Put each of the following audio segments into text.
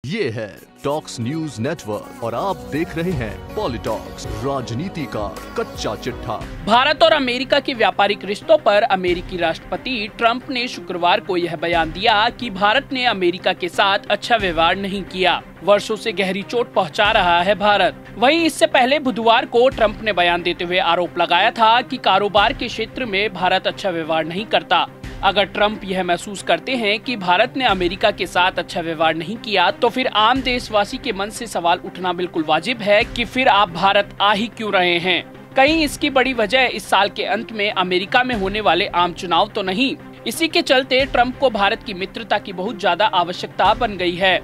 ये है talks news network और आप देख रहे हैं पॉलिटॉक्स, राजनीति का कच्चा चिट्ठा। भारत और अमेरिका के व्यापारिक रिश्तों पर अमेरिकी राष्ट्रपति ट्रंप ने शुक्रवार को यह बयान दिया कि भारत ने अमेरिका के साथ अच्छा व्यवहार नहीं किया। वर्षों से गहरी चोट पहुंचा रहा है भारत। वहीं इससे पहले बुधवार को ट्रंप ने बयान देते हुए आरोप लगाया था कि कारोबार के क्षेत्र में भारत अच्छा व्यवहार नहीं करता। अगर ट्रंप यह महसूस करते हैं कि भारत ने अमेरिका के साथ अच्छा व्यवहार नहीं किया, तो फिर आम देशवासी के मन से सवाल उठना बिल्कुल वाजिब है कि फिर आप भारत आ ही क्यों रहे हैं। कहीं इसकी बड़ी वजह इस साल के अंत में अमेरिका में होने वाले आम चुनाव तो नहीं। इसी के चलते ट्रंप को भारत की मित्रता की बहुत ज्यादा आवश्यकता बन गई है।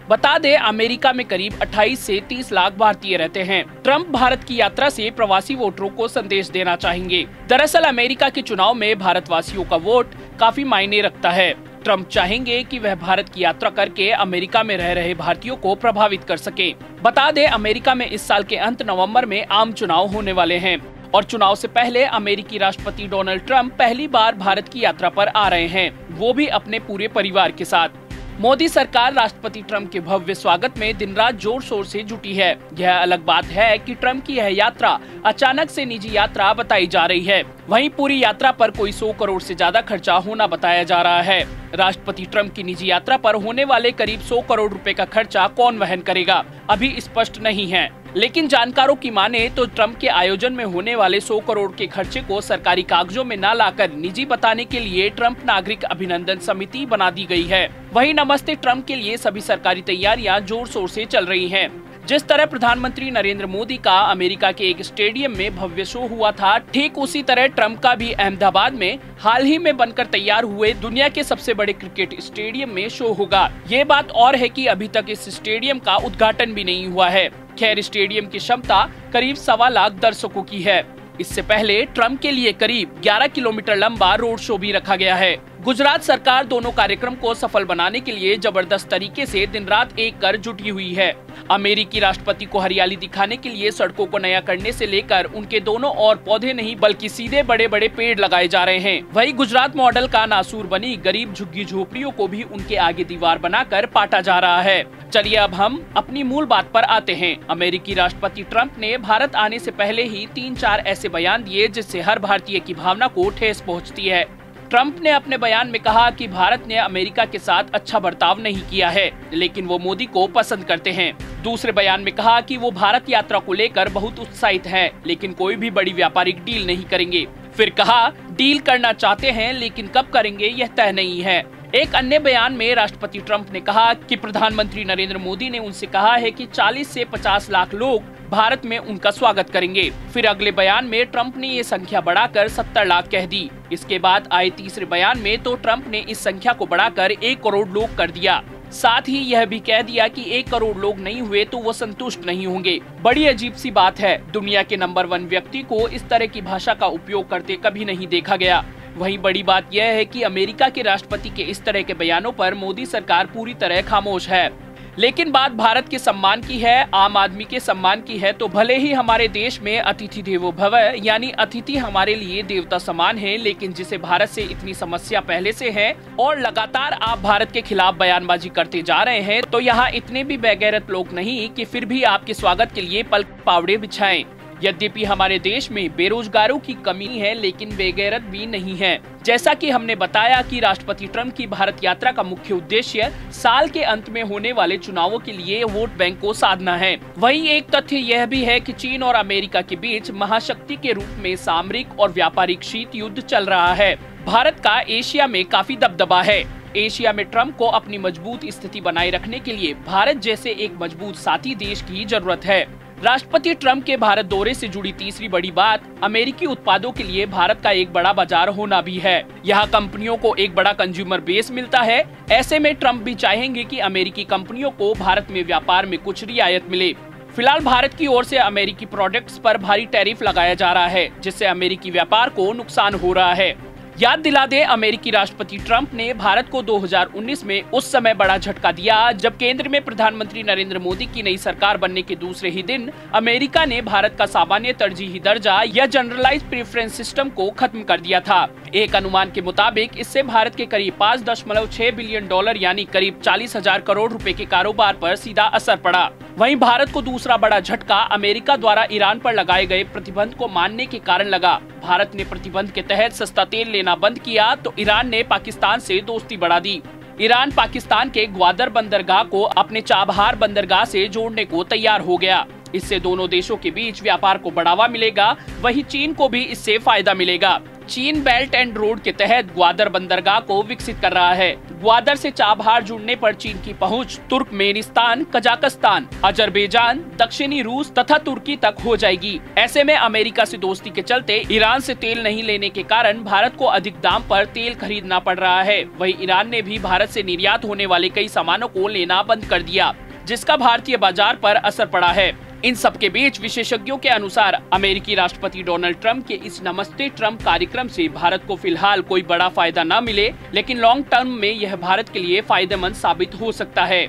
बता दें, अमेरिका में करीब 28 से 30 लाख भारतीय रहते हैं। ट्रंप भारत की यात्रा से प्रवासी वोटरों को संदेश देना चाहेंगे। दरअसल अमेरिका के चुनाव में भारतवासियों का वोट काफी मायने रखता है। ट्रंप चाहेंगे कि वह भारत की यात्रा करके अमेरिका में रह रहे भारतीयों को प्रभावित कर सके। बता दें, अमेरिका में इस साल के अंत नवंबर में आम चुनाव होने वाले हैं और चुनाव से पहले अमेरिकी राष्ट्रपति डोनाल्ड ट्रंप पहली बार भारत की यात्रा पर आ रहे हैं, वो भी अपने पूरे परिवार के साथ। मोदी सरकार राष्ट्रपति ट्रंप के भव्य स्वागत में दिन रात जोर शोर से जुटी है। यह अलग बात है कि ट्रंप की यह यात्रा अचानक से निजी यात्रा बताई जा रही है। वहीं पूरी यात्रा पर कोई 100 करोड़ से ज्यादा खर्चा होना बताया जा रहा है। राष्ट्रपति ट्रंप की निजी यात्रा पर होने वाले करीब 100 करोड़ रुपए का खर्चा कौन वहन करेगा, अभी स्पष्ट नहीं है। लेकिन जानकारों की माने तो ट्रंप के आयोजन में होने वाले 100 करोड़ के खर्चे को सरकारी कागजों में न लाकर निजी बताने के लिए ट्रंप नागरिक अभिनंदन समिति बना दी गई है। वहीं नमस्ते ट्रंप के लिए सभी सरकारी तैयारियां जोर शोर से चल रही हैं। जिस तरह प्रधानमंत्री नरेंद्र मोदी का अमेरिका के एक स्टेडियम में भव्य शो हुआ था, ठीक उसी तरह ट्रंप का भी अहमदाबाद में हाल ही में बनकर तैयार हुए दुनिया के सबसे बड़े क्रिकेट स्टेडियम में शो होगा। ये बात और है कि अभी तक इस स्टेडियम का उद्घाटन भी नहीं हुआ है। खैर, स्टेडियम की क्षमता करीब 1.25 लाख दर्शकों की है। इससे पहले ट्रंप के लिए करीब 11 किलोमीटर लंबा रोड शो भी रखा गया है। गुजरात सरकार दोनों कार्यक्रम को सफल बनाने के लिए जबरदस्त तरीके से दिन रात एक कर जुटी हुई है। अमेरिकी राष्ट्रपति को हरियाली दिखाने के लिए सड़कों को नया करने से लेकर उनके दोनों ओर पौधे नहीं बल्कि सीधे बड़े बड़े पेड़ लगाए जा रहे हैं। वहीं गुजरात मॉडल का नासूर बनी गरीब झुग्गी झोपड़ियों को भी उनके आगे दीवार बनाकर पाटा जा रहा है। चलिए अब हम अपनी मूल बात पर आते हैं। अमेरिकी राष्ट्रपति ट्रंप ने भारत आने से पहले ही 3-4 ऐसे बयान दिए जिससे हर भारतीय की भावना को ठेस पहुंचती है। ट्रंप ने अपने बयान में कहा कि भारत ने अमेरिका के साथ अच्छा बर्ताव नहीं किया है, लेकिन वो मोदी को पसंद करते हैं। दूसरे बयान में कहा कि वो भारत यात्रा को लेकर बहुत उत्साहित हैं, लेकिन कोई भी बड़ी व्यापारिक डील नहीं करेंगे। फिर कहा, डील करना चाहते हैं लेकिन कब करेंगे यह तय नहीं है। एक अन्य बयान में राष्ट्रपति ट्रंप ने कहा कि प्रधानमंत्री नरेंद्र मोदी ने उनसे कहा है कि 40 से 50 लाख लोग भारत में उनका स्वागत करेंगे। फिर अगले बयान में ट्रंप ने ये संख्या बढ़ाकर 70 लाख कह दी। इसके बाद आए तीसरे बयान में तो ट्रंप ने इस संख्या को बढ़ाकर 1 करोड़ लोग कर दिया। साथ ही यह भी कह दिया कि 1 करोड़ लोग नहीं हुए तो वो संतुष्ट नहीं होंगे। बड़ी अजीब सी बात है, दुनिया के नंबर 1 व्यक्ति को इस तरह की भाषा का उपयोग करते कभी नहीं देखा गया। वहीं बड़ी बात यह है कि अमेरिका के राष्ट्रपति के इस तरह के बयानों पर मोदी सरकार पूरी तरह खामोश है। लेकिन बात भारत के सम्मान की है, आम आदमी के सम्मान की है, तो भले ही हमारे देश में अतिथि देवो भव यानी अतिथि हमारे लिए देवता समान है, लेकिन जिसे भारत से इतनी समस्या पहले से है और लगातार आप भारत के खिलाफ बयानबाजी करते जा रहे हैं, तो यहाँ इतने भी बेगैरत लोग नहीं कि फिर भी आपके स्वागत के लिए पलक पावड़े बिछाएं। यद्यपि हमारे देश में बेरोजगारों की कमी है, लेकिन बेगैरत भी नहीं है। जैसा कि हमने बताया कि राष्ट्रपति ट्रंप की भारत यात्रा का मुख्य उद्देश्य साल के अंत में होने वाले चुनावों के लिए वोट बैंक को साधना है। वहीं एक तथ्य यह भी है कि चीन और अमेरिका के बीच महाशक्ति के रूप में सामरिक और व्यापारिक शीत युद्ध चल रहा है। भारत का एशिया में काफी दबदबा है। एशिया में ट्रंप को अपनी मजबूत स्थिति बनाए रखने के लिए भारत जैसे एक मजबूत साथी देश की जरूरत है। राष्ट्रपति ट्रंप के भारत दौरे से जुड़ी तीसरी बड़ी बात अमेरिकी उत्पादों के लिए भारत का एक बड़ा बाजार होना भी है। यहाँ कंपनियों को एक बड़ा कंज्यूमर बेस मिलता है। ऐसे में ट्रंप भी चाहेंगे कि अमेरिकी कंपनियों को भारत में व्यापार में कुछ रियायत मिले। फिलहाल भारत की ओर से अमेरिकी प्रोडक्ट्स पर भारी टैरिफ लगाया जा रहा है, जिससे अमेरिकी व्यापार को नुकसान हो रहा है। याद दिला दें, अमेरिकी राष्ट्रपति ट्रंप ने भारत को 2019 में उस समय बड़ा झटका दिया जब केंद्र में प्रधानमंत्री नरेंद्र मोदी की नई सरकार बनने के दूसरे ही दिन अमेरिका ने भारत का सामान्य तरजीही दर्जा या जनरलाइज प्रेफरेंस सिस्टम को खत्म कर दिया था। एक अनुमान के मुताबिक इससे भारत के करीब 5.6 बिलियन डॉलर यानी करीब 40,000 करोड़ रुपए के कारोबार पर सीधा असर पड़ा। वहीं भारत को दूसरा बड़ा झटका अमेरिका द्वारा ईरान पर लगाए गए प्रतिबंध को मानने के कारण लगा। भारत ने प्रतिबंध के तहत सस्ता तेल लेना बंद किया तो ईरान ने पाकिस्तान से दोस्ती बढ़ा दी। ईरान पाकिस्तान के ग्वादर बंदरगाह को अपने चाबहार बंदरगाह से जोड़ने को तैयार हो गया। इससे दोनों देशों के बीच व्यापार को बढ़ावा मिलेगा, वहीं चीन को भी इससे फायदा मिलेगा। चीन बेल्ट एंड रोड के तहत ग्वादर बंदरगाह को विकसित कर रहा है। ग्वादर से चाबहार जुड़ने पर चीन की पहुंच तुर्कमेनिस्तान, कजाकिस्तान, अजरबैजान, दक्षिणी रूस तथा तुर्की तक हो जाएगी। ऐसे में अमेरिका से दोस्ती के चलते ईरान से तेल नहीं लेने के कारण भारत को अधिक दाम पर तेल खरीदना पड़ रहा है। वहीं ईरान ने भी भारत से निर्यात होने वाले कई सामानों को लेना बंद कर दिया, जिसका भारतीय बाजार पर असर पड़ा है। इन सब के बीच विशेषज्ञों के अनुसार अमेरिकी राष्ट्रपति डोनाल्ड ट्रंप के इस नमस्ते ट्रंप कार्यक्रम से भारत को फिलहाल कोई बड़ा फायदा न मिले, लेकिन लॉन्ग टर्म में यह भारत के लिए फायदेमंद साबित हो सकता है।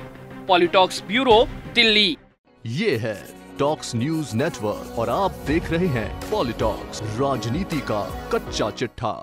पॉलिटॉक्स ब्यूरो, दिल्ली। ये है टॉक्स न्यूज नेटवर्क और आप देख रहे हैं पॉलिटॉक्स, राजनीति का कच्चा चिट्ठा।